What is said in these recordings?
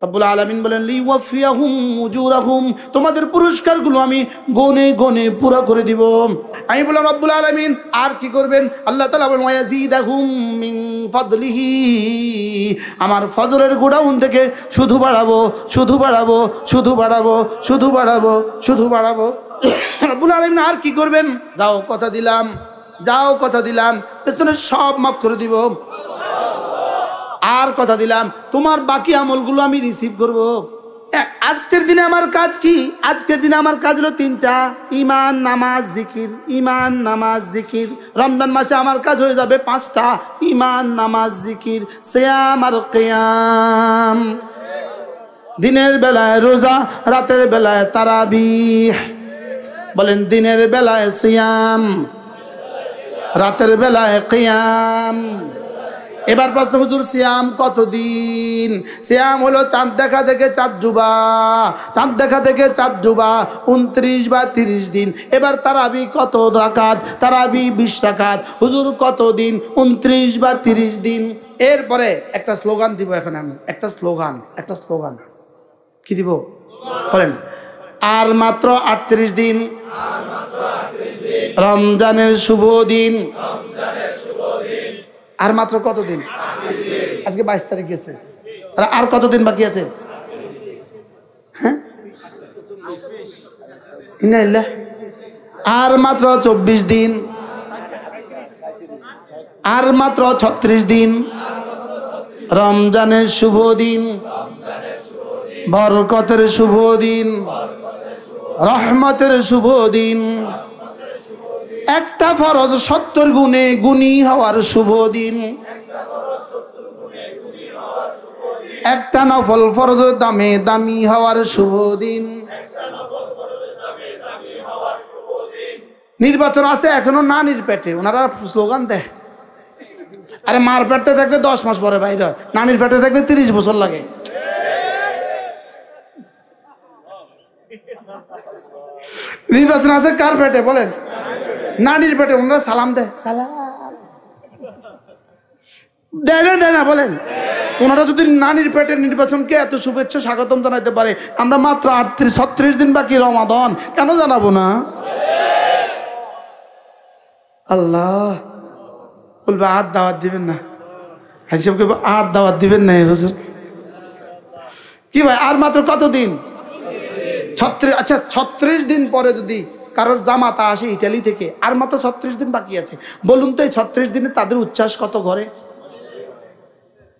রব্বুল আলামিন বলেন লিওয়াফিয়াহুম উজুরাহুম, তোমাদের পুরস্কারগুলো আমি গনে গনে পুরো করে দিব। আমি বললাম রব্বুল আলামিন আর কি করবেন? আল্লাহ তাআলা বলেন ওয়ায়াজিদাহুম মিন ফাদলিহি, আমার ফজলের গোডাউন থেকে শুধু বাড়াবো, শুধু বাড়াবো, শুধু বাড়াবো, শুধু বাড়াবো, শুধু বাড়াবো। রব্বুল আলামিন আর কি করবেন? যাও কথা দিলাম, যাও কথা দিলাম, পেছনে সব মাফ করে দিব। আর কথা দিলাম তোমার বাকি আমলগুলো আমি রিসিভ করব। আজকের দিনে আমার কাজ কি? আজকের দিনে আমার কাজ হলো তিনটা: ঈমান, নামাজ, জিকির। ঈমান, নামাজ, জিকির। রমজান মাসে আমার কাজ হয়ে যাবে পাঁচটা: ঈমান, নামাজ, জিকির, সিয়াম আর কিয়াম। দিনের বেলায় রোজা, রাতের বেলায় তারাবিহ। বলেন দিনের বেলায় সিয়াম, রাতের বেলায় কিয়াম। এবার প্রশ্ন, হুজুর সিয়াম কতদিন? সিয়াম হলো চাঁদ দেখা থেকে চাঁদ ডুবা, চাঁদ দেখা থেকে চাঁদ ডুবা 29 বা 30 দিন। এবার তারাবি কত রাকাত? তারাবি 20 রাকাত। হুজুর কতদিন? 29 বা 30 দিন। এরপরে একটা স্লোগান দিব এখন আমি, একটা স্লোগান কি দিব বলেন? আর মাত্র 38 দিন রমজানের শুভ দিন। আর মাত্র কতদিন? আজকে 22 তারিখ গেছে, আর কতদিন বাকি আছে? হ্যাঁ, আর মাত্র 24 দিন, আর মাত্র 36 দিন রমজানের শুভ দিন, বরকতের শুভ দিন, রহমতের শুভ দিন। একটা ফরজ 70 গুণে গুণী হওয়ার শুভ দিন, একটা নফল ফরজ দামে দামি হওয়ার শুভ দিন। নির্বাচন আছে এখনো নানির পেটে, ওনারা স্লোগান দেয়। আরে মার পেটে থাকলে 10 মাস পরে বাইরে হয়, নানির পেটে থাকলে 30 বছর লাগে। নির্বাচন আছে কার পেটে বলেন? নানির পেটে। ওনারা সালাম দেয়, সালাম দেয় না বলেন? ওনারা যদি নানির পেটে নির্বাচনকে এত শুভেচ্ছা স্বাগতম জানাইতে পারে, আমরা মাত্র 36 দিন বাকি রমাদান, কেন জানাবো না? আল্লাহ বলবে আর দাওয়াত দিবেন না, হিসাবকে আর দাওয়াত দিবেন না হুজুর। কি ভাই আর মাত্র কতদিন? 36। আচ্ছা 36 দিন পরে যদি কারোর জামাতা আসে ইটালি থেকে, আর মাত্র 36 দিন বাকি আছে, বলুন তো এই 36 দিনে তাদের উচ্ছ্বাস কত ঘরে?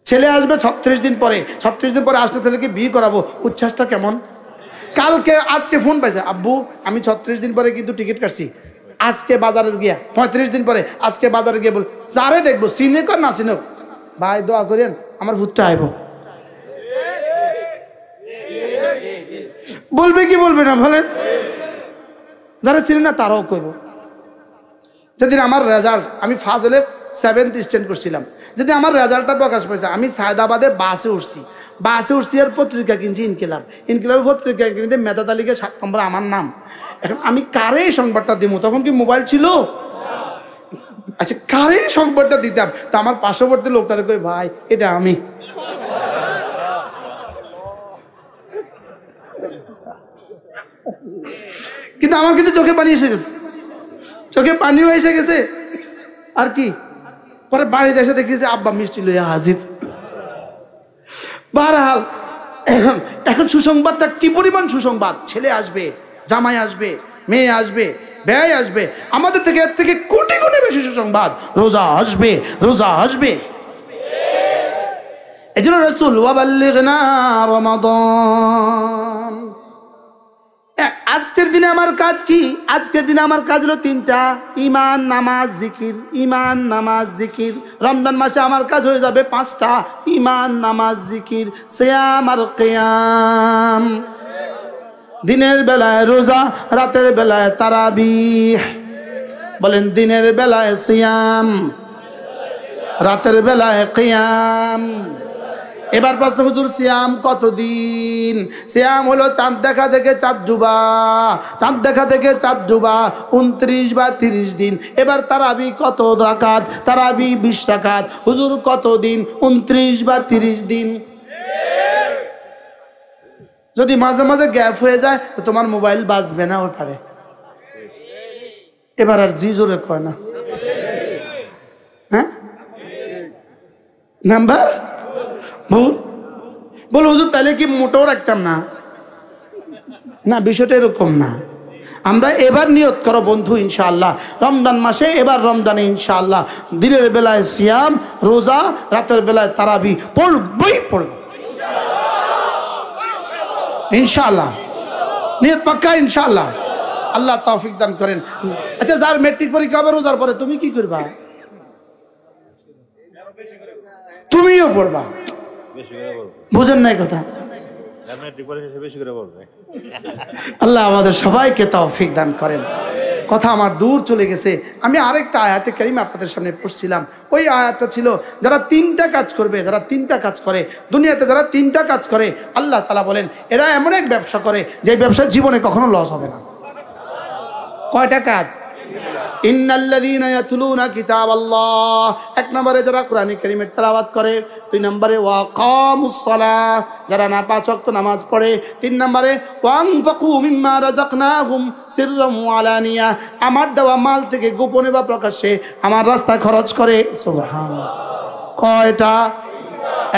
ছেলে আসবে 36 দিন পরে, 36 দিন পরে আসলে ছেলেকে বিয়ে করাবো, উচ্ছ্বাসটা কেমন? আজকে ফোন পাইছে, আব্বু আমি 36 দিন পরে কিন্তু টিকিট কাটছি, আজকে বাজারে গিয়া 35 দিন পরে আজকে বাজারে গিয়ে বল যারে দেখবো চিনেক না চিনেক, ভাই দোয়া করেন আমার ভূতটা আইব। বলবে কি বলবে না বলেন? যারা ছিলেন না তারাও কইব। যেদিন আমার রেজাল্ট, আমি ফাজলে 7th স্ট্যান্ড করছিলাম, যদি আমার রেজাল্টটা প্রকাশ পাইছে, আমি সায়দাবাদে বাসে উঠছি আর পত্রিকা কিনছি, ইনকিলাবের পত্রিকা কিনতে মেধা তালিকায় 7 নম্বর আমার নাম। এখন আমি কারে সংবাদটা দিব? তখন কি মোবাইল ছিল? আচ্ছা কারে সংবাদটা দিতাম? তা আমার পার্শ্ববর্তী লোকটারে কই, ভাই এটা আমি। কিন্তু আমার কিন্তু চোখে পানি এসে গেছে, চোখে পানিও এসে গেছে। আর কি পরে বাড়িতে এসে দেখেছে আব্বা মিষ্টি লইয়া হাজির। বারহাল এখন সুসংবাদটা কি পরিমাণ সুসংবাদ! ছেলে আসবে, জামাই আসবে, মেয়ে আসবে, ব্যয় আসবে, আমাদের থেকে এর থেকে কোটি গুণে বেশি সুসংবাদ। রোজা আসবে, রোজা আসবে। এই জন্য রাসূল ওয়াবাল্লিগনা রমাদান। আজকের দিনে আমার কাজ কি? আজকের দিনে আমার কাজ হলো তিনটা: ঈমান, নামাজ, জিকির। ঈমান, নামাজ, জিকির। রমজান মাসে আমার কাজ হয়ে যাবে পাঁচটা: ঈমান, নামাজ, জিকির, সিয়াম আর কিয়াম। দিনের বেলায় রোজা, রাতের বেলায় তারাবিহ। বলেন দিনের বেলায় সিয়াম, রাতের বেলায় কিয়াম। এবার প্রশ্ন, হুজুর সিয়াম কতদিন? সিয়াম হলো চাঁদ দেখা থেকে চাঁদ ডুবা, চাঁদ দেখা থেকে চাঁদ ডুবা 29 বা 30 দিন। এবার তারাবি কত রাকাত? তারাবি 20 রাকাত। হুজুর কতদিন? 29 বা 30 দিন। যদি মাঝে মাঝে গ্যাপ হয়ে যায় তো তোমার মোবাইল বাজবে না ওই পারে। এবার আর জি জোরে কয় না, হ্যাঁ নাম্বার ভুল বল হুজুর তাহলে কি মোটেও রাখতাম না? না, বিষয়টা এরকম না। আমরা এবার নিয়ত করো বন্ধু, ইনশাআল্লাহ রমজান মাসে, এবার রমজানে ইনশাআল্লাহ দিনের বেলায় সিয়াম, রোজা, রাতের বেলায় তারাবি পড়বই পড়ব ইনশাআল্লাহ। নিয়ত পাক্কা ইনশাআল্লাহ, আল্লাহ তৌফিক দান করেন। আচ্ছা, যার মেট্রিক পরীক্ষা হবে রোজার পরে, তুমি কি করবা? তুমিও পড়বা, বুঝেন নাই কথা? আল্লাহ আমাদের সবাইকে তৌফিক দান করেন। কথা আমার দূর চলে গেছে। আমি আরেকটা আয়াতে কারিমা আপনাদের সামনে পড়ছিলাম। ওই আয়াতটা ছিল যারা তিনটা কাজ করবে, যারা তিনটা কাজ করে দুনিয়াতে, যারা তিনটা কাজ করে আল্লাহ তাআলা বলেন এরা এমন এক ব্যবসা করে যে ব্যবসা জীবনে কখনো লস হবে না। কয়টা কাজ? ইন্নাল্লাযীনা ইয়াতলুনা কিতাবাল্লাহ, এক নম্বরে যারা কোরআন কারীমের তেলাওয়াত করে, দুই নম্বরে ওয়াকামুস সালাহ, যারা পাঁচ ওয়াক্ত নামাজ পড়ে, তিন নম্বরে ওয়ানফাকু মিম্মা রাযাকনাহুম সিররাম ওয়া আলানিয়া, আমার দেওয়া মাল থেকে গোপনে বা প্রকাশ্যে আমার রাস্তায় খরচ করে। সুবহানাল্লাহ। কয়টা?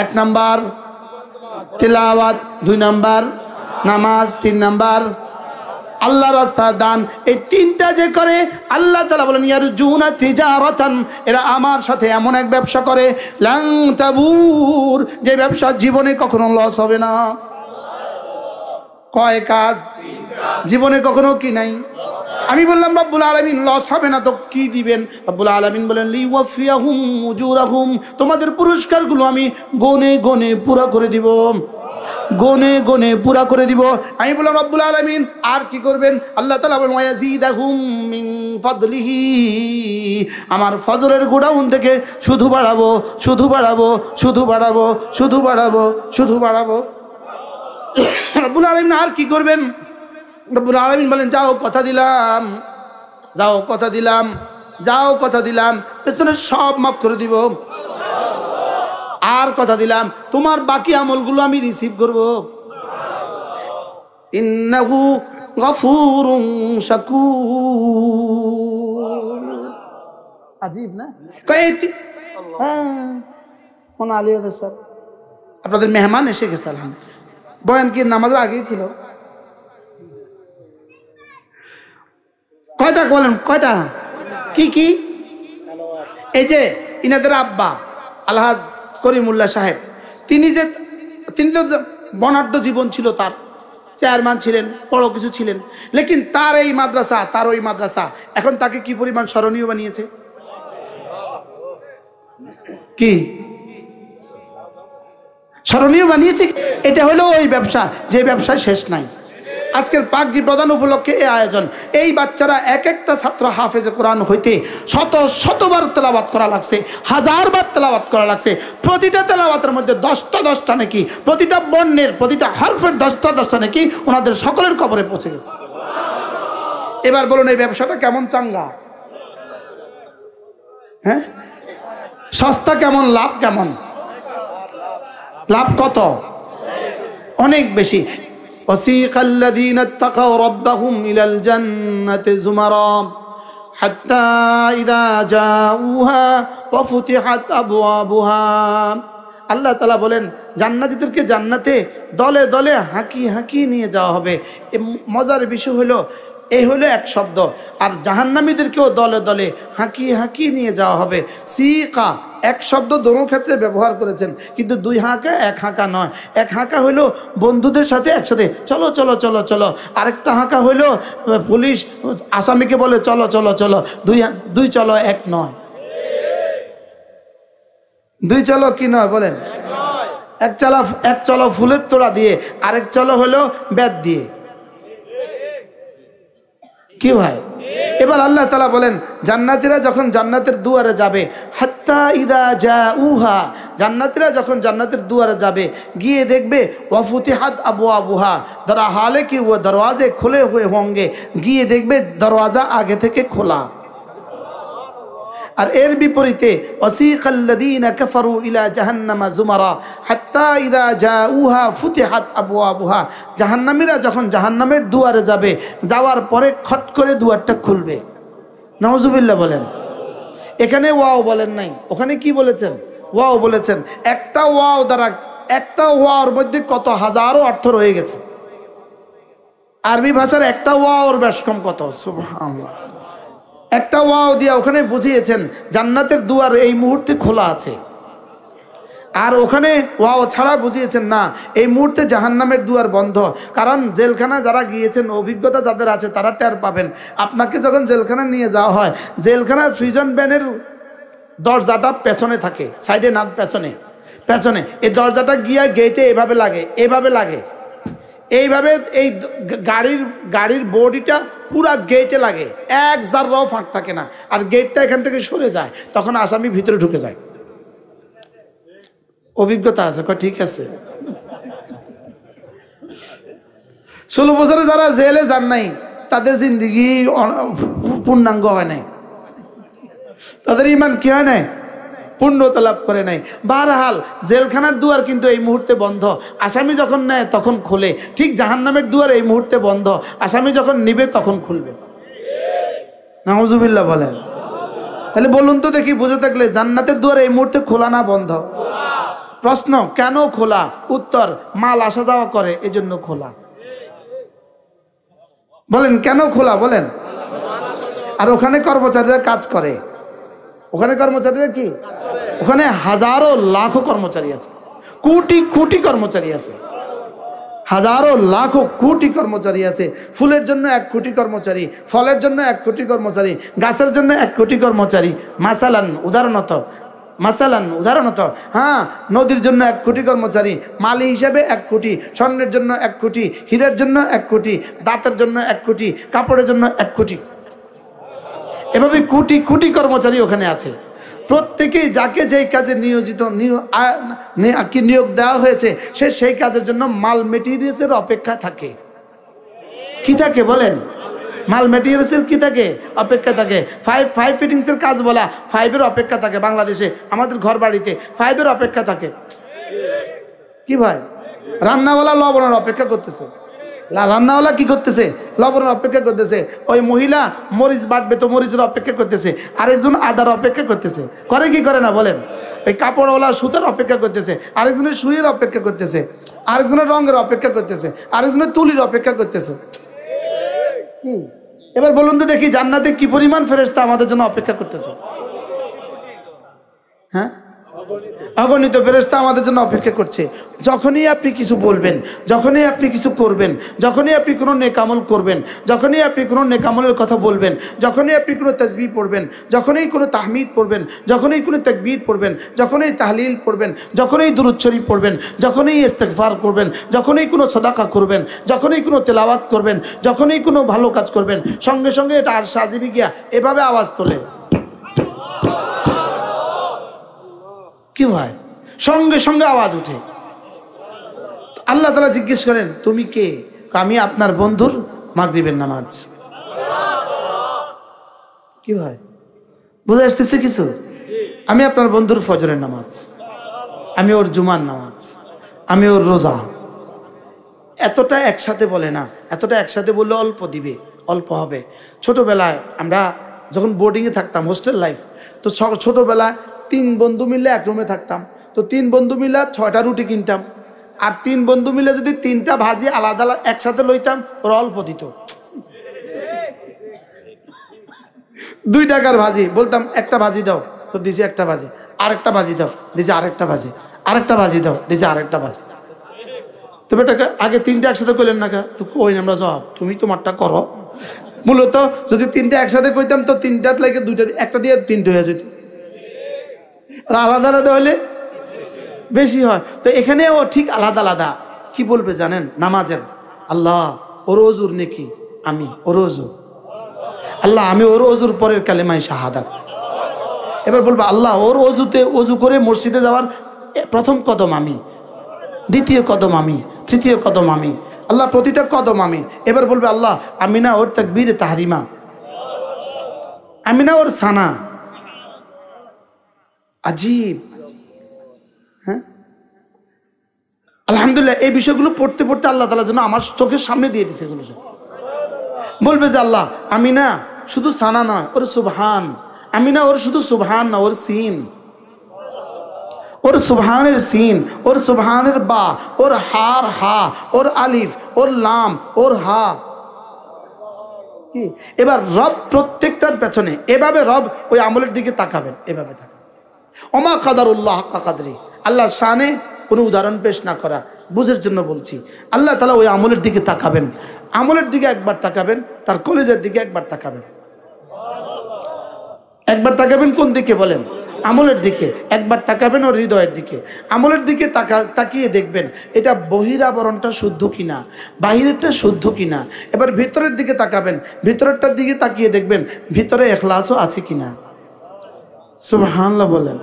এক নাম্বার তেলাওয়াত, দুই নাম্বার নামাজ, তিন নাম্বার আল্লাহ রাস্তায় দান। এই তিনটা যে করে আল্লাহ তাআলা বলেন ইয়ারজুনা তিজারাতান, এরা আমার সাথে এমন এক ব্যবসা করে লাং তাবুর, যে ব্যবসা জীবনে কখনো লস হবে না। কয় কাজ? জীবনে কখনো কি নাই? আমি বললাম রব্বুল আলামিন লস হবে না তো কি দিবেন? রব্বুল আলামিন বলেন লিওয়াফিয়াহুম উজুরাহুম, তোমাদের পুরস্কারগুলো আমি গনে গনে পুরো করে দিব, গনে গনে পুরা করে দিব। আমি বললাম রব্বুল আলামিন আর কি করবেন? আল্লাহ তাআলা বলেন ওয়ায়াজিদাহুম মিন ফাদলিহি, আমার ফজলের গোডাউন থেকে শুধু বাড়াবো, শুধু বাড়াবো, শুধু বাড়াবো, শুধু বাড়াবো, শুধু বাড়াবো। রব্বুল আলামিন আর কি করবেন? রব্বুল আলামিন বলেন যাও কথা দিলাম, যাও কথা দিলাম, যাও কথা দিলাম, পেছনে সব মাফ করে দিব। আর কথা দিলাম তোমার বাকি আমলগুলো আমি রিসিভ করব। ইন্নাহু গফুরুন শাকুর। আজীব না? কোন আলিয়াদের স্যার আপনাদের মেহমান এসে গেছে আলহামদুলিল্লাহ। বয়ান কি নামাজের আগেই ছিল? কয়টা বলেন, কয়টা? কি কি? এই যে ইনাদের আব্বা আলহাজ করিমুল্লাহ সাহেব, তিনি তো বর্ণাঢ্য জীবন ছিল, তার চেয়ারম্যান ছিলেন, বড় কিছু ছিলেন, লেকিন তার এই মাদ্রাসা, তার ওই মাদ্রাসা এখন তাকে কি পরিমাণ স্মরণীয় বানিয়েছে? কি স্মরণীয় বানিয়েছে? এটা হলো ওই ব্যবসা যে ব্যবসায় শেষ নাই। আজকের পাগড়ি প্রদান উপলক্ষে এই আয়োজন। এই বাচ্চারা এক একটা ছাত্র হাফেজে কোরআন হইতে শত শতবার তেলাওয়াত করা লাগছে, হাজারবার তেলাওয়াত করা লাগছে। প্রতিটা তেলাওয়াতের মধ্যে 10টা নাকি, প্রতিটা বর্ণের প্রতিটা হরফের 10টা নাকি ওনাদের সকলের কবরে পৌঁছে গেছে। এবার বলুন এই ব্যবসাটা কেমন চাঙ্গা? হ্যাঁ, সস্তা কেমন, লাভ কেমন? লাভ কত? অনেক বেশি। وسيق الذين اتقوا ربهم إلى الجنة زمرا حتى إذا جاءوها وفتحت أبوابها। আল্লাহ তাআলা বলেন জান্নাতীদেরকে জান্নাতে দলে দলে হাঁকি হাঁকি নিয়ে যাওয়া হবে। মজার বিষয় হলো এই হলো এক শব্দ, আর জাহান্নামীদেরকেও দলে দলে হাঁকি হাঁকি নিয়ে যাওয়া হবে। সিকা এক শব্দ দোনো ক্ষেত্রে ব্যবহার করেছেন, কিন্তু দুই হাঁকা এক হাঁকা নয়। এক হাঁকা হইলো বন্ধুদের সাথে একসাথে চলো চলো চলো চলো, আরেকটা হাঁকা হইলো পুলিশ আসামিকে বলে চলো চলো চলো। দুই চলো এক নয়। দুই চলো কি নয় বলেন? এক চলো ফুলের তোড়া দিয়ে, আরেক চলো হলো বেত দিয়ে। কি ভাই? এবার আল্লাহ তাআলা বলেন জান্নাতীরা যখন জান্নাতের দুয়ারে যাবে, হাত্তা ইদা জাউহা, জান্নাতীরা যখন জান্নাতের দুয়ারে যাবে গিয়ে দেখবে ওয়াফুতিহাত আবওয়াবুহা, দরা হালে কি वो दरवाजे खुले हुए होंगे, গিয়ে দেখবে দরওয়াজা আগে থেকে খোলা। আর এর বিপরীতে ওয়াসিকাল্লাযীনা কাফারু ইলা জাহান্নামা যুমারা হাত্তা ইযা জাউহা ফুতিহাত আবওয়াবুহা, জাহান্নামীরা যখন জাহান্নামের দুয়ারে যাবে, যাওয়ার পরে খট করে দুয়ারটা খুলবে। নাউজুবিল্লাহ বলেন। এখানে ওয়াও বলেন নাই, ওখানে কি বলেছেন? ওয়াও বলেছেন। একটা ওয়াও দ্বারা, একটা ওয়াওর মধ্যে কত হাজারো অর্থ রয়ে গেছে। আরবি ভাষার একটা ওয়াওর বেশ কম কত, সুবহানাল্লাহ। একটা ওয়াও দিয়া ওখানে বুঝিয়েছেন জান্নাতের দুয়ার এই মুহূর্তে খোলা আছে, আর ওখানে ওয়াও ছাড়া বুঝিয়েছেন না, এই মুহূর্তে জাহান্নামের দুয়ার বন্ধ। কারণ জেলখানা যারা গিয়েছেন, অভিজ্ঞতা যাদের আছে তারা টের পাবেন। আপনাকে যখন জেলখানা নিয়ে যাওয়া হয়, জেলখানার প্রিজন ভ্যানের দরজাটা পেছনে থাকে, সাইডে না, পেছনে পেছনে। এই দরজাটা গিয়া গেটে এভাবে লাগে, এভাবে লাগে, এইভাবে। এই গাড়ির বডিটা পুরা গেটে লাগে, এক জাররাও ফাঁক থাকে না। আর গেটটা এখান থেকে সরে যায়, তখন আসামি ভিতরে ঢুকে যায়। অভিজ্ঞতা আছে, ঠিক আছে। 16 বছরে যারা জেলে যান নাই, তাদের জিন্দিগি পূর্ণাঙ্গ হয় নাই, তাদের ইমান কি হয় নাই, পূর্ণতা লাভ করে নাই। বারহাল জেলখানার দুয়ার কিন্তু এই মুহূর্তে বন্ধ, আসামি যখন নেয় তখন খোলে। ঠিক জাহান্নামের দুয়ার এই মুহূর্তে বন্ধ, আসামি যখন নিবে তখন খুলবে। নাউজুবিল্লাহ বলেন। তাহলে বলুন তো দেখি, বুঝে থাকলে, জান্নাতের দুয়ার এই মুহূর্তে খোলা না বন্ধ? প্রশ্ন, কেন খোলা? উত্তর, মাল আসা যাওয়া করে এজন্য খোলা। বলেন কেন খোলা, বলেন। আর ওখানে কর্মচারীরা কাজ করে, ওখানে কর্মচারীরা কি, ওখানে হাজারো লাখো কর্মচারী আছে, কোটি কোটি কর্মচারী আছে, হাজারো লাখো কোটি কর্মচারী আছে। ফুলের জন্য 1 কোটি কর্মচারী, ফলের জন্য 1 কোটি কর্মচারী, গাছের জন্য 1 কোটি কর্মচারী। উদাহরণত হ্যাঁ, নদীর জন্য 1 কোটি কর্মচারী, মালি হিসেবে 1 কোটি, স্বর্ণের জন্য 1 কোটি, হীরের জন্য 1 কোটি, দাঁতের জন্য 1 কোটি, কাপড়ের জন্য 1 কোটি। এভাবে কোটি কোটি কর্মচারী ওখানে আছে। প্রত্যেকেই যাকে যেই কাজে নিয়োগ দেওয়া হয়েছে, সে সেই কাজের জন্য মাল মেটেরিয়ালসের অপেক্ষা থাকে। কি থাকে বলেন? মাল মেটেরিয়ালসের কি থাকে? অপেক্ষা থাকে। ফাইভ ফিটিংসের কাজ বলা, 5-এর অপেক্ষা থাকে। বাংলাদেশে আমাদের ঘর বাড়িতে 5-এর অপেক্ষা থাকে। কি ভাই? রান্নাওয়ালা লবণের অপেক্ষা করতেছে, রান্নাওয়ালা কি করতেছে? লবণের অপেক্ষা করতেছে। ওই মহিলা মরিচ বাটবে তো মরিচের অপেক্ষা করতেছে, আরেকজন আদার অপেক্ষা করতেছে। করে কি করে না বলেন? ওই কাপড়ওয়ালা সুতার অপেক্ষা করতেছে, আরেকজনের সুইয়ের অপেক্ষা করতেছে, আরেকজনের রঙের অপেক্ষা করতেছে, আরেকজনের তুলির অপেক্ষা করতেছে। এবার বলুন তো দেখি, জান্নাতে কি পরিমাণ ফেরেশতা আমাদের জন্য অপেক্ষা করতেছে? হ্যাঁ, অগণিত ফেরেশতা আমাদের জন্য অপেক্ষা করছে। যখনই আপনি কিছু বলবেন, যখনই আপনি কিছু করবেন, যখনই আপনি কোনো নেকামল করবেন, যখনই আপনি কোনো নেকামলের কথা বলবেন, যখনই আপনি কোনো তাসবিহ পড়বেন, যখনই কোনো তাহমিদ পড়বেন, যখনই কোনো তাকবীর পড়বেন, যখনই তাহলিল পড়বেন, যখনই দুরূদ শরীফ পড়বেন, যখনই ইস্তিগফার করবেন, যখনই কোনো সাদাকা করবেন, যখনই কোনো তেলাওয়াত করবেন, যখনই কোনো ভালো কাজ করবেন, সঙ্গে সঙ্গে এটা আরশে আজিমে গিয়া এভাবে আওয়াজ তোলে। কি ভাই? সঙ্গে সঙ্গে আওয়াজ উঠে। আল্লাহ তাআলা জিজ্ঞেস করেন, তুমি কে? আমি আপনার বন্ধুর মাগরিবের নামাজ। কি ভাই, বুঝে আসতেছে কিছু? আমি আপনার বন্ধুর ফজরের নামাজ, আমি ওর জুমার নামাজ, আমি ওর রোজা। এতটা একসাথে বলে না, এতটা একসাথে বললে অল্প দিবে, অল্প হবে। ছোটবেলায় আমরা যখন বোর্ডিংয়ে থাকতাম, হোস্টেল লাইফ, তো ছোটবেলায় 3 বন্ধু মিলে এক রুমে থাকতাম। তো 3 বন্ধু মিলে 6টা রুটি কিনতাম, আর 3 বন্ধু মিলে যদি 3টা ভাজি আলাদা আলাদা একসাথে লইতাম, ওরা অল্প দিত। 2 টাকার ভাজি, বলতাম একটা ভাজি দাও, তো দিছি একটা ভাজি, আরেকটা ভাজি দাও, দিছি আরেকটা ভাজি, আরেকটা ভাজি দাও, দিছি আরেকটা ভাজি। তো বেটাকে আগে 3টা একসাথে কইলেন না কা? তো কই আমরা জবাব, তুমি তোমারটা করো। মূলত যদি 3টা একসাথে কইতাম, তো 3টার লাগে 2টা, একটা দিয়ে 3টে হয়ে যেত। আর আলাদা আলাদা হলে বেশি হয়। তো এখানেও ঠিক আলাদা আলাদা। কি বলবে জানেন? নামাজের, আল্লাহ ওর ওজুর নেকি, আমি ওর ওজু, আল্লাহ আমি ওর ওজুর পরের কালেমায়ে শাহাদাত। এবার বলবো, আল্লাহ ওর ওজুতে ওজু করে মসজিদে যাওয়ার প্রথম কদম আমি, দ্বিতীয় কদম আমি, তৃতীয় কদম আমি, আল্লাহ প্রতিটা কদম আমি। এবার বলবে, আল্লাহ আমি না ওর তাকবীরে তাহরিমা, আমি না ওর সানা, আজীব। হ্যাঁ, আলহামদুলিল্লাহ এই বিষয়গুলো পড়তে পড়তে আল্লাহ তাআলা যেন আমার চোখের সামনে দিয়ে দিয়েছে। এগুলো বলবে যে আল্লাহ আমি না শুধু সানা নয় ওর সুবহান, আমি না ওর শুধু সুবহান না ওর সিন, ওর সুবহানের সিন, ওর সুবহানের বা, ওর হার হা, ওর আলিফ, ওর লাম, ওর হা। কি এবার রব প্রত্যেকটার পেছনে এভাবে রব ওই আমলের দিকে তাকাবেন, এভাবে তাকাবেন। ওমা কাদারুল্লাহ হাক্কা কাদরি, আল্লাহর শানে কোনো উদাহরণ পেশ না করা, বুঝের জন্য বলছি। আল্লাহ তাআলা ওই আমলের দিকে তাকাবেন, আমলের দিকে একবার তাকাবেন, তার কলেজের দিকে একবার তাকাবেন। একবার তাকাবেন কোন দিকে বলেন? আমলের দিকে। একবার তাকাবেন ওর হৃদয়ের দিকে। আমলের দিকে তাকিয়ে দেখবেন এটা বহিরাবরণটা শুদ্ধ কিনা, বাহিরেরটা শুদ্ধ কিনা। এবার ভিতরের দিকে তাকাবেন, ভিতরেরটার দিকে তাকিয়ে দেখবেন ভিতরে ইখলাসও আছে কিনা। সুবহানাল্লাহ বলেন।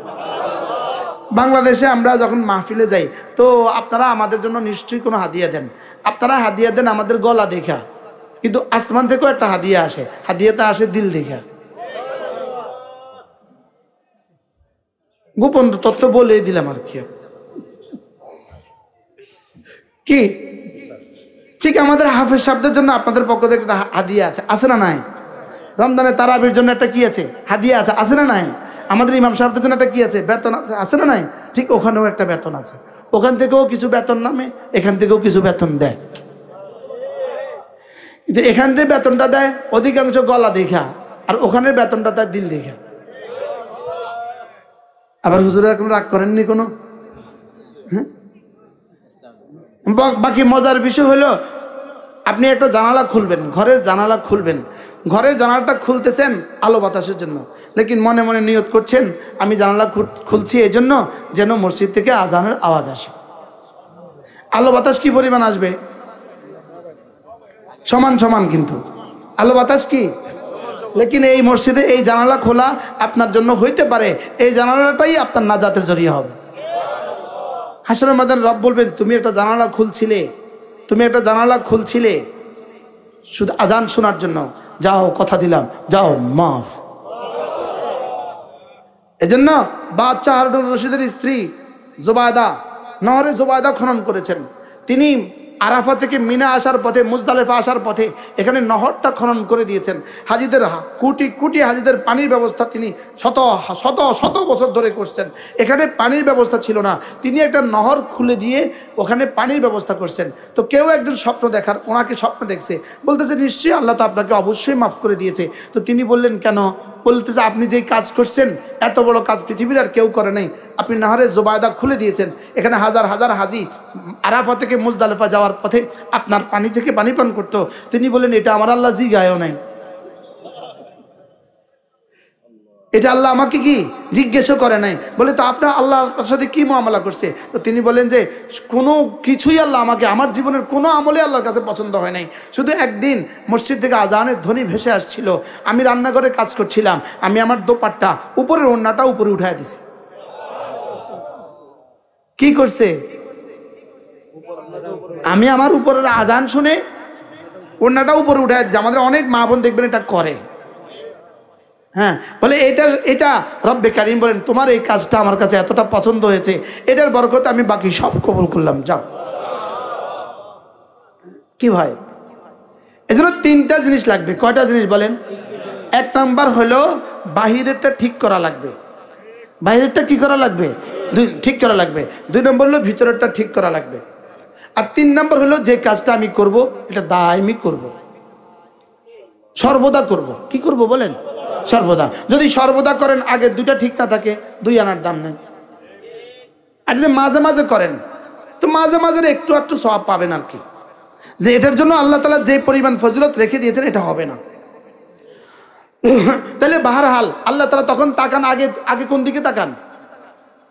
বাংলাদেশে আমরা যখন মাহফিলে যাই তো আপনারা আমাদের জন্য নিশ্চয়ই কোনো হাদিয়া দেন। আপনারা হাদিয়া দেন আমাদের গলা দেখা, কিন্তু আসমান থেকেও একটা হাদিয়া আসে, হাদিয়াটা আসে দিল দেখা। গোপন তথ্য বলে দিলাম আর কি ঠিক আমাদের হাফেজ সাহেবদের জন্য আপনাদের পক্ষ থেকে একটা হাদিয়া আছে, আছে না নাই? রমজানে তারাবির জন্য একটা কি আছে? হাদিয়া আছে, আছে না নাই? আমাদের ইমাম সাহেবদের জন্য একটা কি আছে? বেতন আছে, আছে না নাই? ঠিক ওখানেও একটা বেতন আছে। ওখান থেকেও কিছু বেতন নামে, এখান থেকেও কিছু বেতন দেয়। কিন্তু এখান থেকে বেতনটা দেয় অধিকাংশ গলা দেখা, আর ওখানের বেতনটা দেয় দিল দেখা। আবার হুজুরা এখন রাগ করেননি কোনো? হ্যাঁ, বাকি মজার বিষয় হলো আপনি একটা জানালা খুলবেন, ঘরের জানালা খুলবেন, ঘরের জানালাটা খুলতেছেন আলো বাতাসের জন্য, লেকিন মনে মনে নিয়ত করছেন আমি জানালা খুলছি এই জন্য যেন মসজিদ থেকে আজানের আওয়াজ আসে। আলো বাতাস কি পরিমাণ আসবে? সমান সমান, কিন্তু আলো বাতাস কি, লেকিন এই মসজিদে এই জানালা খোলা আপনার জন্য হইতে পারে, এই জানালাটাই আপনার নাজাতের জরিয়া হবে। হাসরের ময়দানে রব বলবেন তুমি একটা জানালা খুলছিলে, তুমি একটা জানালা খুলছিলে শুধু আজান শোনার জন্য, যাও কথা দিলাম, যাও মাফ। এজন্য বাদশাহ হারুন রশিদের স্ত্রী জুবায়দা নহরে জুবায়দা খনন করেছেন। তিনি আরাফা থেকে মিনা আসার পথে, মুজদালিফা আসার পথে এখানে নহরটা খনন করে দিয়েছেন। হাজিদের কোটি কোটি হাজিদের পানির ব্যবস্থা তিনি শত শত শত বছর ধরে করছেন। এখানে পানির ব্যবস্থা ছিল না, তিনি একটা নহর খুলে দিয়ে ওখানে পানির ব্যবস্থা করছেন। তো কেউ একজন স্বপ্ন দেখার, ওনাকে স্বপ্ন দেখছে, বলতেছে নিশ্চয়ই আল্লাহ তো আপনাকে অবশ্যই মাফ করে দিয়েছে। তো তিনি বললেন কেন? বলতেছে আপনি যেই কাজ করছেন এত বড় কাজ পৃথিবীর আর কেউ করে নাই। আপনি নহরে জুবায়দা খুলে দিয়েছেন, এখানে হাজার হাজার হাজি আরাফা থেকে মুজদালিফা যাওয়ার পথে আপনার পানি থেকে পানি পান করতো। তিনি বলেন এটা আমার আল্লাহ জিগায়ও নাই, এটা আল্লাহ আমাকে কি জিজ্ঞেসও করে নাই। বলে তো আপনার আল্লাহ আপনার সাথে কি মুআমালা করছে? তো তিনি বলেন যে কোনো কিছুই আল্লাহ আমাকে, আমার জীবনের কোনো আমলে আল্লাহর কাছে পছন্দ হয় নাই। শুধু একদিন মসজিদ থেকে আজানের ধ্বনি ভেসে আসছিল, আমি রান্নাঘরে কাজ করছিলাম, আমি আমার দোপাট্টা উপরের ওড়নাটা উপরে উঠায় দিছি। কি করছে? আমি আমার উপরের আজান শুনে ওড়নাটা উপরে উঠায় দিছি। আমাদের অনেক মা বোন দেখবেন এটা করে। হ্যাঁ, বলে এটা রব্বে কারিম বলেন তোমার এই কাজটা আমার কাছে এতটা পছন্দ হয়েছে, এটার বরকতে আমি বাকি সব কবুল করলাম, যাও। কি ভাই, এজন্য তিনটা জিনিস লাগবে। কয়টা জিনিস বলেন? এক নাম্বার হলো বাহিরেরটা ঠিক করা লাগবে। বাহিরেরটা কি করা লাগবে? ঠিক করা লাগবে। দুই নম্বর হলো ভিতরেরটা ঠিক করা লাগবে। আর তিন নম্বর হলো যে কাজটা আমি করব এটা দায়মি করব, সর্বদা করব। কি করব বলেন? সর্বদা। যদি সর্বদা করেন আগে দুইটা ঠিক না থাকে, দুই আনার দাম নেই। আর যদি মাঝে মাঝে করেন তো মাঝে মাঝে একটু একটু সওয়াব পাবেন আর কি, যে এটার জন্য আল্লাহ তাআলা যে পরিমাণ ফজিলত রেখে দিয়েছেন এটা হবে না। তাহলে বাহরহাল আল্লাহ তাআলা তখন তাকান, আগে কোন দিকে তাকান?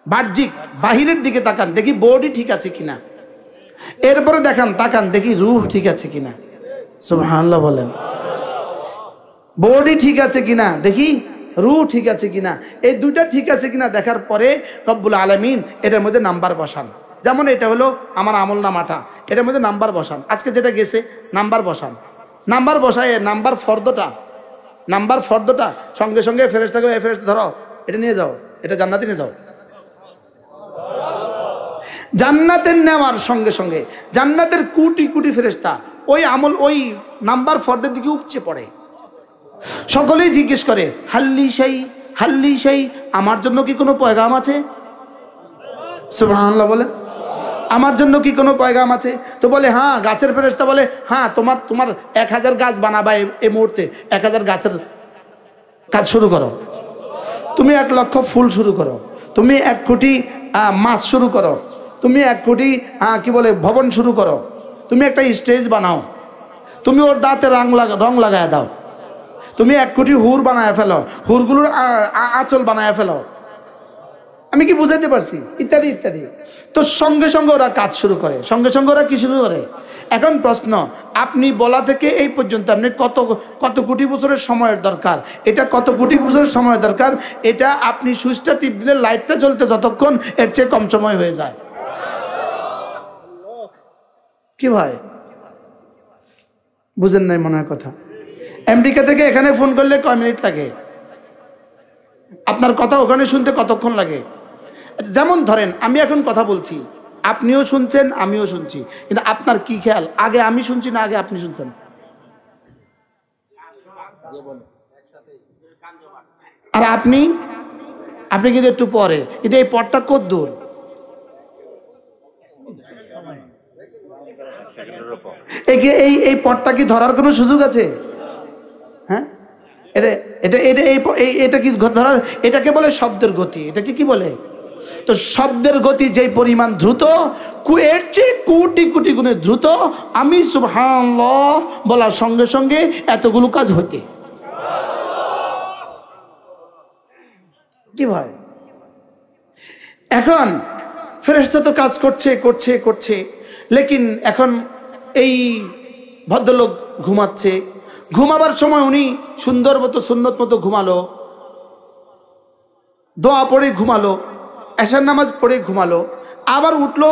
বাহ্যিক বাহিরের দিকে তাকান, দেখি বডি ঠিক আছে কিনা। এরপরে তাকান দেখি রূহ ঠিক আছে কিনা। সুবহানাল্লাহ বলেন। বডি ঠিক আছে কিনা দেখি, রূহ ঠিক আছে কিনা। এই দুইটা ঠিক আছে কিনা দেখার পরে রব্বুল আলামিন এটার মধ্যে নাম্বার বসান। যেমন এটা হলো আমার আমল নামাটা, এটার মধ্যে নাম্বার বসান। আজকে যেটা গেছে নাম্বার বসান। নাম্বার বসায় নাম্বার ফর্দটা সঙ্গে সঙ্গে ফেরেশতাকে, ফেরেশতা ধরো এটা নিয়ে যাও। এটা জান্নাতে নিয়ে যাও। জান্নাতে নেওয়ার সঙ্গে সঙ্গে জান্নাতের কোটি কোটি ফেরেশতা ওই আমল ওই নাম্বার ফর্দের দিকে উপচে পড়ে। সকলেই জিজ্ঞেস করে হাল্লি সেই আমার জন্য কি কোনো পয়গাম আছে? সুবহানাল্লাহ বলে, আমার জন্য কি কোনো পয়গাম আছে? তো বলে হ্যাঁ। গাছের ফেরেশতা বলে হ্যাঁ, তোমার 1000 গাছ বানাবা এই মুহূর্তে, 1000 গাছের কাজ শুরু করো। তুমি 1 লক্ষ ফুল শুরু করো, তুমি 1 কোটি মাছ শুরু করো, তুমি 1 কোটি কি বলে ভবন শুরু করো, তুমি একটা স্টেজ বানাও, তুমি ওর দাঁতে রং লাগায় দাও, তুমি 1 কোটি হুর বানায় ফেলো, হুরগুলোর আঁচল বানায় ফেলো। আমি কি বুঝাইতে পারছি? ইত্যাদি ইত্যাদি। তো সঙ্গে সঙ্গে ওরা কাজ শুরু করে, সঙ্গে সঙ্গে ওরা কি শুরু করে। এখন প্রশ্ন, আপনি বলা থেকে এই পর্যন্ত আপনি কত কোটি বছরের সময়ের দরকার? এটা কত কোটি বছরের সময় দরকার? এটা আপনি সুইচটা টিপ দিলে লাইটটা জ্বলতে যতক্ষণ, এর চেয়ে কম সময় হয়ে যায়। কি ভাই বুঝেন নাই মনে হয় কথা? আমেরিকা থেকে এখানে ফোন করলে কয় মিনিট লাগে? আপনার কথা ওখানে শুনতে কতক্ষণ লাগে? যেমন ধরেন আমি এখন কথা বলছি, আপনিও শুনছেন আমিও শুনছি, কিন্তু আপনার কি খেয়াল, আগে আমি শুনছি না আগে আপনি শুনছেন? আর আপনি কিন্তু একটু পরে, কিন্তু এই পথটা কত দূর? এই পথটা কি ধরার কোনো সুযোগ আছে? হ্যাঁ, এটা কি ধরার? এটাকে বলে শব্দের গতি। এটাকে কি বলে? তো শব্দের গতি যেই পরিমাণ দ্রুত, এর চেয়ে কোটি কোটি গুণে দ্রুত আমি সুবহানাল্লাহ বলার সঙ্গে সঙ্গে এতগুলো কাজ হইতে। কি ভাই, এখন ফেরেশতা তো কাজ করছে, লেকিন এখন এই ভদ্রলোক ঘুমাচ্ছে। ঘুমাবার সময় উনি সুন্দর মতো সুন্নত মতো ঘুমালো, দোয়া পড়ে ঘুমালো, এশার নামাজ পড়ে ঘুমালো, আবার উঠলো,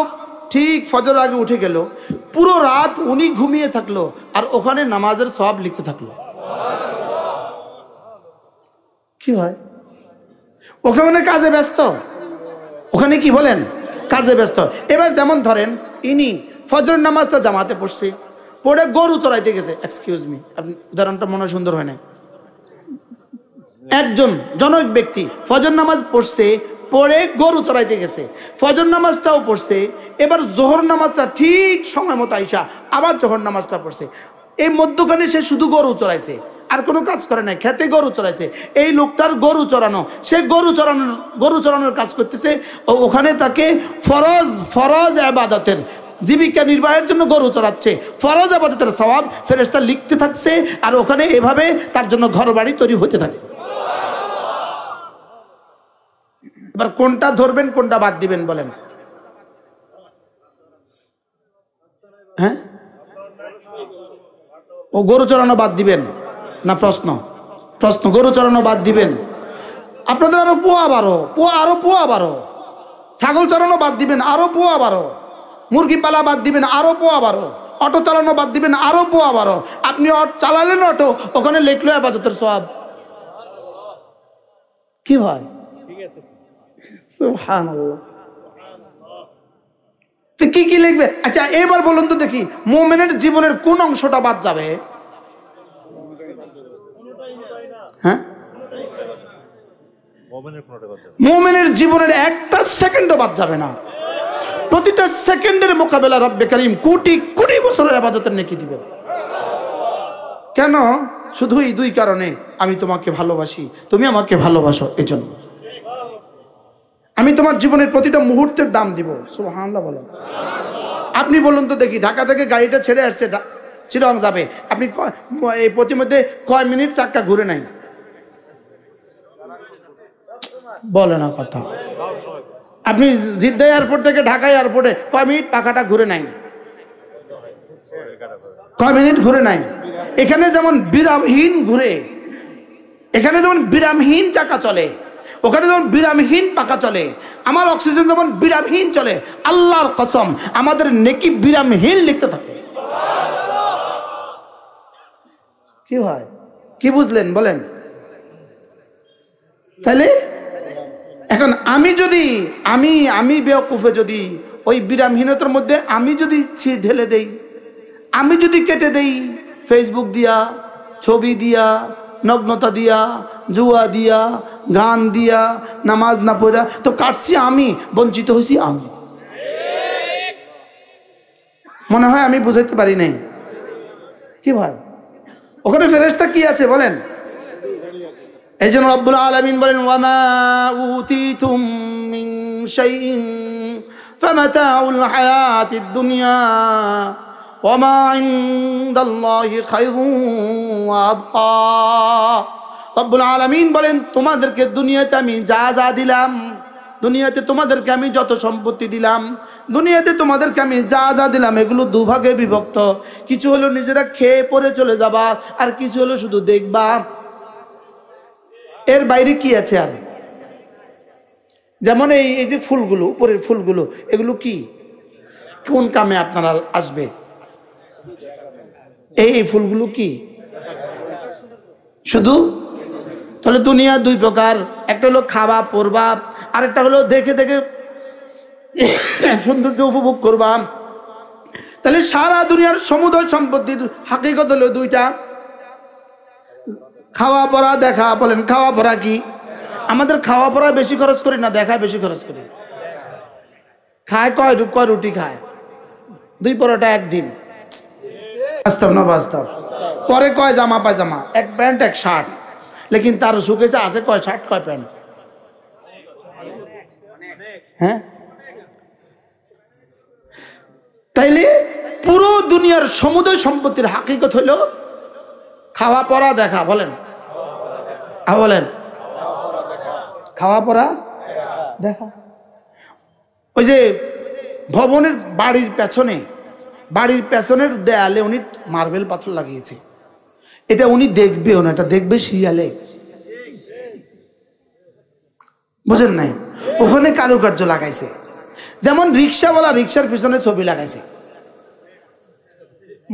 ঠিক ফজর আগে উঠে গেল। পুরো রাত উনি ঘুমিয়ে থাকলো আর ওখানে নামাজের সওয়াব লিখতে থাকলো। কি হয়, ওখানে কাজে ব্যস্ত, ওখানে কি বলেন কাজে ব্যস্ত। এবার যেমন ধরেন ইনি ফজর নামাজটা জামাতে পড়ছে, পড়ে গরু চড়াইতে গেছে। এক্সকিউজ মি, আপনি উদাহরণটা মনে সুন্দর হয় না? একজন জনক ব্যক্তি ফজর নামাজ পড়ছে, পড়ে গরু চড়াইতে গেছে, ফজর নামাজটাও পড়ছে, এবার জোহর নামাজটা ঠিক সময় মতো আইসা আবার জোহর নামাজটা পড়ছে। এই মধ্যখানে সে শুধু গরু চড়াইছে, আর কোনো কাজ করে নাই, খেতে গরু চড়াইছে। এই লোকটার গরু চড়ানো, সে গরু চড়ানোর কাজ করতেছে। ওখানে তাকে ফরজ ইবাদতের, জীবিকা নির্বাহের জন্য গরু চড়াচ্ছে, ফরজ ইবাদতের সওয়াব ফেরেশতা লিখতে থাকছে, আর ওখানে এভাবে তার জন্য ঘর বাড়ি তৈরি হতে থাকছে। এবার কোনটা ধরবেন কোনটা বাদ দিবেন বলেন? হ্যাঁ, ও গরু চড়ানো বাদ দিবেন না? প্রশ্ন গরু চড়ানো বাদ দিবেন? আপনাদের আরো পোয়া বারো, ছাগল চড়ানো বাদ দিবেন আরো পোয়া বারো, মুরগি পালা বাদ দিবেন আরো পোয়া বারো, অটো চালানো বাদ দিবেন আরো পোয়া বারো। আপনি চালালেন অটো, ওখানে লিখলো ইবাদতের সওয়াব। কি ভাই, সুবহানাল্লাহ। কি লিখবে? আচ্ছা এবার বলুন তো দেখি, মুমিনের জীবনের কোন অংশটা বাদ যাবে? হ্যাঁ, মুমিনের জীবনের একটা সেকেন্ডও বাদ যাবে না। প্রতিটা সেকেন্ডের মোকাবেলা রব্বে কারীম কোটি কোটি বছরের ইবাদতের নেকি দিবেন। কেন? শুধু এই দুই কারণে, আমি তোমাকে ভালোবাসি, তুমি আমাকে ভালোবাসো, এজন্য আমি তোমার জীবনের প্রতিটা মুহূর্তের দাম দিব। সুবহানাল্লাহ বলেন। আপনি বলুন তো দেখি, ঢাকা থেকে গাড়িটা ছেড়ে আসছে, চিটাগং যাবে, আপনি এই প্রতিমধ্যে কয় মিনিট চাক্কা ঘুরে নাই? বলে না কথা। আপনি জিদ্দা এয়ারপোর্ট থেকে ঢাকা এয়ারপোর্টে কয় মিনিট পাখাটা ঘুরে নাই? কয় মিনিট ঘুরে নাই? এখানে যেমন বিরামহীন ঘুরে, এখানে যেমন বিরামহীন চাকা চলে, ওখানে যেমন বিরামহীন পাখা চলে, আমার অক্সিজেন যেমন বিরামহীন চলে, আল্লাহর কসম আমাদের নেকি বিরামহীন লিখতে থাকে। কি হয়, কি বুঝলেন বলেন? তাহলে এখন আমি বেওকুফে যদি ওই বিরামহীনতার মধ্যে আমি যদি ছিঁড় ঢেলে দেই, আমি যদি কেটে দেই ফেসবুক দিয়া, ছবি দিয়া, নগ্নতা দিয়া, জুয়া দিয়া, গান দিয়া, নামাজ না পড়া, তো কাটছি আমি, বঞ্চিত হয়েছি আমি। মনে হয় আমি বুঝাইতে পারি নাই কি ভাই? ওখানে ফেরেশতা কি আছে বলেন? এই জন্য রব্বুল আলামিন বলেন ওয়ামা উতিতুম মিন শাইইন ফামাতাউল হায়াতিদ দুনিয়া ওয়ামা ইনদাল্লাহি খায়রুন ওয়া আবকা। রব্বুল আলামিন বলেন তোমাদেরকে দুনিয়াতে আমি যা যা দিলাম, দুনিয়াতে তোমাদেরকে আমি যত সম্পত্তি দিলাম, দুনিয়াতে তোমাদেরকে আমি যা যা দিলাম, এগুলো দুভাগে বিভক্ত। কিছু হলো নিজেরা খেয়ে পরে চলে যাবা, আর কিছু হলো শুধু দেখবা। এর বাইরে কি আছে আর? যেমন এই যে ফুলগুলো, উপরের ফুলগুলো, এগুলো কি কোন কামে আপনারা আসবে? এই ফুলগুলো কি শুধু? তাহলে দুনিয়া দুই প্রকার, একটা হলো খাওয়া পরবা, আরেকটা হলো দেখে দেখে সৌন্দর্য উপভোগ করবা। তাহলে সারা দুনিয়ার সমুদয় সম্পত্তির হাকিকত হলো দুইটা, খাওয়া পড়া দেখা। বলেন খাওয়া পড়া কি? আমাদের খাওয়া পড়া বেশি খরচ করি না, দেখা বেশি খরচ করি। খায় কয় রুটি খায়? 2 পরোটা 1 ডিম। বাস্তব না বাস্তব? পরে কয় জামা পায়জামা, 1 প্যান্ট 1 শার্ট, লেকিন তার সুখেছে আছে কয় শার্ট কয় প্যান্ট? হ্যাঁ, তাইলে পুরো দুনিয়ার সমুদয় সম্পত্তির হাকিকত হলো খাওয়া পড়া দেখা। বলেন বলেন খাওয়া পড়া দেখা। ওই যে ভবনের বাড়ির পেছনের দেয়ালে উনি মার্বেল পাথর লাগিয়েছে, এটা উনি দেখবেও না, এটা দেখবে শিয়ালে। বুঝেন নাই? ওখানে কারুকার্য লাগাইছে। যেমন রিক্সাওয়ালা রিক্সার পিছনে ছবি লাগাইছে,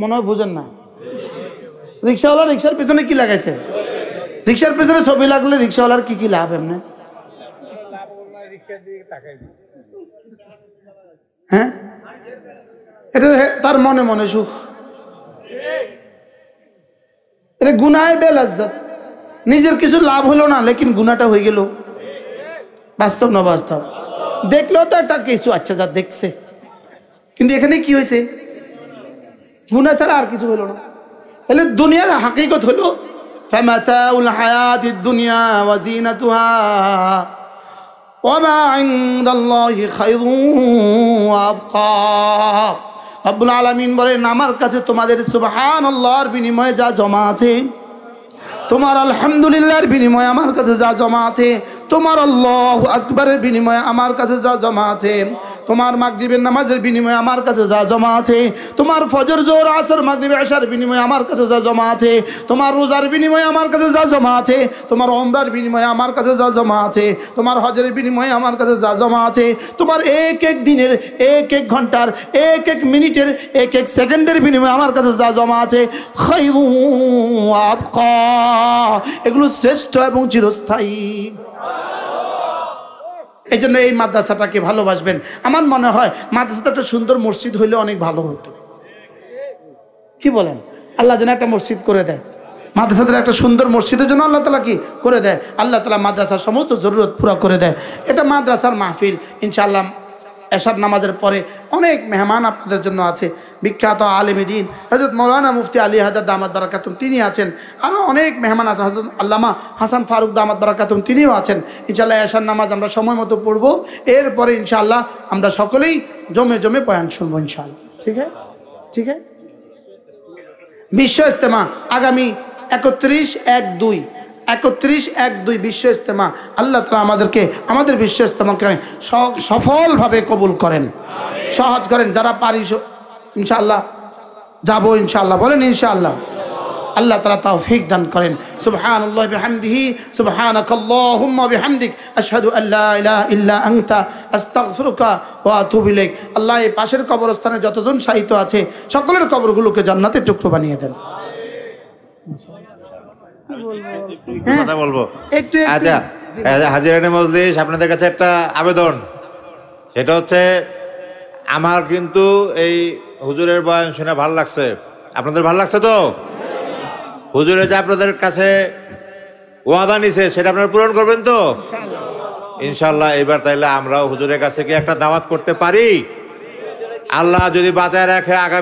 মনে হয় বুঝেন না? রিক্সাওয়ালা রিক্সার পিছনে কি লাগাইছে? রিক্সার পিছনে ছবি লাগলে রিক্সাওয়ালার কি লাভ? এমনি হ্যাঁ, এটা তার মনে মনে সুখ। এটা গুনায় বেলাজ্জাত, নিজের কিছু লাভ হলো না, লেকিন গুনাহটা হয়ে গেল। বাস্তব না বাস্তব? দেখলেও তো একটা কিছু আচ্ছা যা দেখছে, কিন্তু এখানে কি হয়েছে? গুনাহ ছাড়া আর কিছু হলো না। তাহলে দুনিয়ার হাকিকত হলো ফামাতাউল হায়াতিদ দুনিয়া ওয়া জিনাতুহা ওয়া মা ইনদাল্লাহি খায়রুন ওয়া আবকা। রব্বুল আলামিন বলেন আমার কাছে তোমাদের সুবহানাল্লাহর বিনিময়ে যা জমা আছে, তোমার আলহামদুলিল্লাহর বিনিময়ে আমার কাছে যা জমা আছে, তোমার আল্লাহু আকবারের বিনিময়ে আমার কাছে যা জমা আছে, তোমার মাগরিবের নামাজের বিনিময়ে আমার কাছে যা জমা আছে, তোমার ফজর জোহর আসর মাগরিব ইশার বিনিময়ে আমার কাছে যা জমা আছে, তোমার রোজার বিনিময়ে আমার কাছে যা জমা আছে, তোমার ওমরার বিনিময়ে আমার কাছে যা জমা আছে, তোমার হজের বিনিময়ে আমার কাছে যা জমা আছে, তোমার এক এক দিনের, এক এক ঘন্টার, এক এক মিনিটের, এক এক সেকেন্ডের বিনিময়ে আমার কাছে যা জমা আছে, খায়রুন ওয়া আবকা, এগুলো শ্রেষ্ঠ এবং চিরস্থায়ী। এই জন্য এই মাদ্রাসাটাকে ভালোবাসবেন। আমার মনে হয় মাদ্রাসাটা একটা সুন্দর মসজিদ হইলে অনেক ভালো হতো। কি বলেন? আল্লাহ যেন একটা মসজিদ করে দেয়, মাদ্রাসাদের একটা সুন্দর মসজিদের জন্য আল্লাহ তাআলা কি করে দেয়? আল্লাহ তাআলা মাদ্রাসার সমস্ত জরুরত পুরো করে দেয়। এটা মাদ্রাসার মাহফিল, ইনশাআল্লাহ এশার নামাজের পরে অনেক মেহমান আপনাদের জন্য আছে। বিখ্যাত আলেমে দ্বীন হযরত মাওলানা মুফতি আলী হায়দার দামাত বারাকাতুম তিনি আছেন, আরও অনেক মেহমান আছে, হযরত আল্লামা হাসান ফারুক দামাত বারাকাতুম তিনিও আছেন। ইনশাআল্লাহ এশার নামাজ আমরা সময় মতো পড়ব, এরপরে ইনশাআল্লাহ আমরা সকলেই জমে জমে বয়ান শুনবো ইনশাআল্লাহ। ঠিক আছে, ঠিক আছে। বিশ্ব ইজতেমা আগামী 31/1/2 বিশ্ব ইজতেমা। আল্লাহ তাআলা আমাদেরকে আমাদের বিশ্ব ইজতেমাকে সফলভাবে কবুল করেন, সহজ করেন। যারা পারি ইনশাআল্লাহ যাবো ইনশাআল্লাহ, বলেন ইনশাআল্লাহ। আল্লাহ তাআলা তৌফিক দান করেন। সুবহানাল্লাহি বিহামদিহি সুবহানাকাল্লাহুম্মা বিহামদিক আশহাদু আল্লা ইলাহা ইল্লা আনতা আস্তাগফিরুকা ওয়া আতুবু ইলাইক। আল্লাহ এই পাশের কবরস্থানে যতজন শাহিদ আছে সকলের কবরগুলোকে জান্নাতের টুকরো বানিয়ে দেন। কথা বলবো একটু আচ্ছা হাজিরানে মজলিস, আপনাদের কাছে একটা আবেদন, সেটা হচ্ছে আমার কিন্তু এই হুজুরের বয়ান শুনে ভালো লাগছে, আপনাদের ভালো লাগছে তো? হুজুরে যে আপনাদের কাছে ওয়াদা নিছে সেটা আপনারা পূরণ করবেন তো ইনশাল্লাহ? এবার তাইলে আমরাও হুজুরের কাছে কি একটা দাওয়াত করতে পারি? আল্লাহ যদি বাঁচায় রাখে আগামী